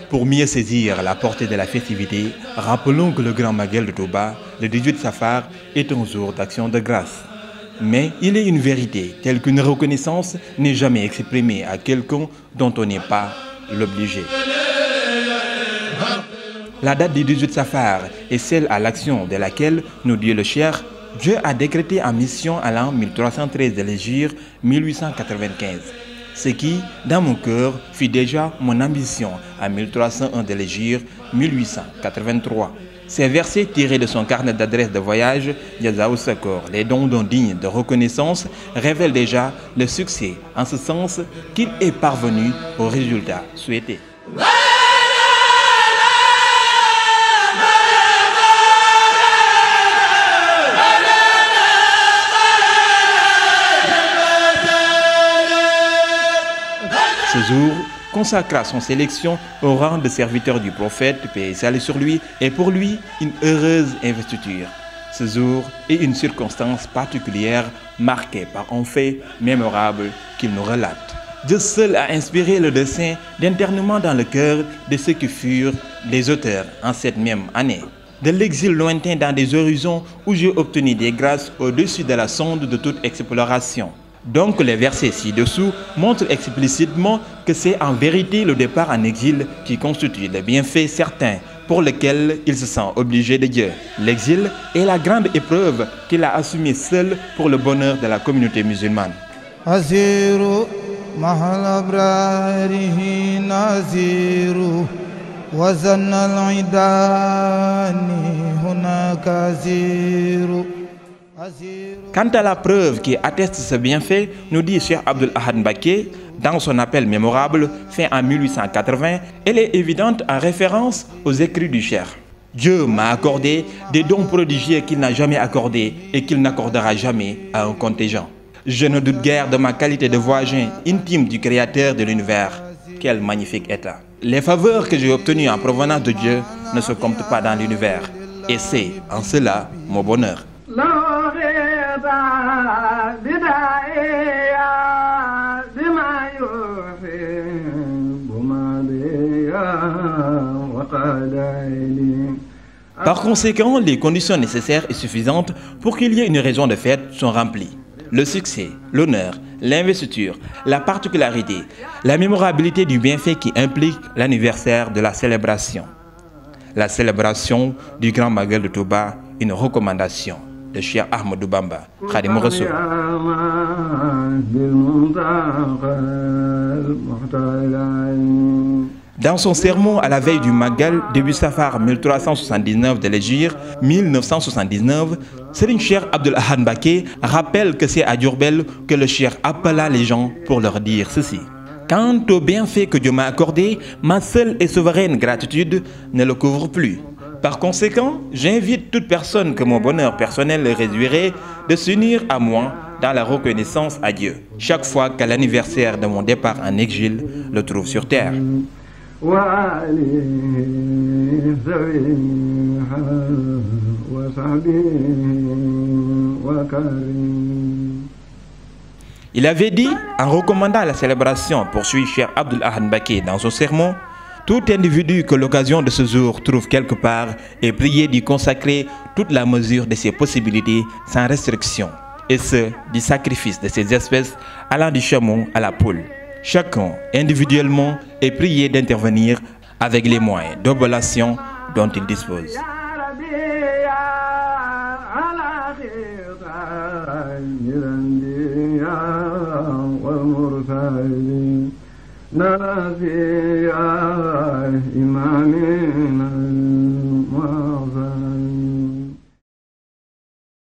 Pour mieux saisir la portée de la festivité, rappelons que le Grand Magal de Touba, le 18 Safar, est un jour d'action de grâce. Mais il est une vérité telle qu'une reconnaissance n'est jamais exprimée à quelqu'un dont on n'est pas l'obligé. La date du 18 Safar est celle à l'action de laquelle, nous dit le Cheikh, Dieu a décrété en mission à l'an 1313 de l'Hégire 1895. Ce qui, dans mon cœur, fut déjà mon ambition à 1301 de l'Hégire 1883. Ces versets tirés de son carnet d'adresse de voyage, Yazaou Sakor, les dons dignes de reconnaissance, révèlent déjà le succès, en ce sens qu'il est parvenu au résultat souhaité. Ce jour consacra son sélection au rang de serviteur du prophète, paix et salut sur lui, et pour lui une heureuse investiture. Ce jour est une circonstance particulière marquée par un fait mémorable qu'il nous relate. Dieu seul a inspiré le dessein d'internement dans le cœur de ceux qui furent les auteurs en cette même année. De l'exil lointain dans des horizons où j'ai obtenu des grâces au-dessus de la sonde de toute exploration. Donc les versets ci-dessous montrent explicitement que c'est en vérité le départ en exil qui constitue le bienfait certain pour lequel il se sent obligé de Dieu. L'exil est la grande épreuve qu'il a assumée seul pour le bonheur de la communauté musulmane. Quant à la preuve qui atteste ce bienfait, nous dit Cheikh Abdul Ahad Mbacké, dans son appel mémorable fait en 1880, elle est évidente en référence aux écrits du Cheikh. Dieu m'a accordé des dons prodigieux qu'il n'a jamais accordés et qu'il n'accordera jamais à un contingent. Je ne doute guère de ma qualité de voisin intime du Créateur de l'univers. Quel magnifique état! Les faveurs que j'ai obtenues en provenance de Dieu ne se comptent pas dans l'univers. Et c'est en cela mon bonheur. Par conséquent, les conditions nécessaires et suffisantes pour qu'il y ait une raison de fête sont remplies. Le succès, l'honneur, l'investiture, la particularité, la mémorabilité du bienfait qui implique l'anniversaire de la célébration. La célébration du Grand Magal de Touba, une recommandation de Cheikh Ahmadou Bamba, Khadimou Rassoul. Dans son sermon à la veille du Magal, début Safar 1379 de l'Hégire 1979, Serigne Cheikh Abdul Ahad Mbacké rappelle que c'est à Diourbel que le Cheikh appela les gens pour leur dire ceci. Quant au bienfait que Dieu m'a accordé, ma seule et souveraine gratitude ne le couvre plus. Par conséquent, j'invite toute personne que mon bonheur personnel le réduirait de s'unir à moi dans la reconnaissance à Dieu, chaque fois qu'à l'anniversaire de mon départ en exil le trouve sur terre. Il avait dit, en recommandant la célébration, poursuit Cheikh Abdul Ahad Mbacké dans son sermon, tout individu que l'occasion de ce jour trouve quelque part est prié d'y consacrer toute la mesure de ses possibilités sans restriction, et ce, du sacrifice de ses espèces allant du chameau à la poule. Chacun, individuellement, est prié d'intervenir avec les moyens d'oblation dont il dispose. نرى في إمامنا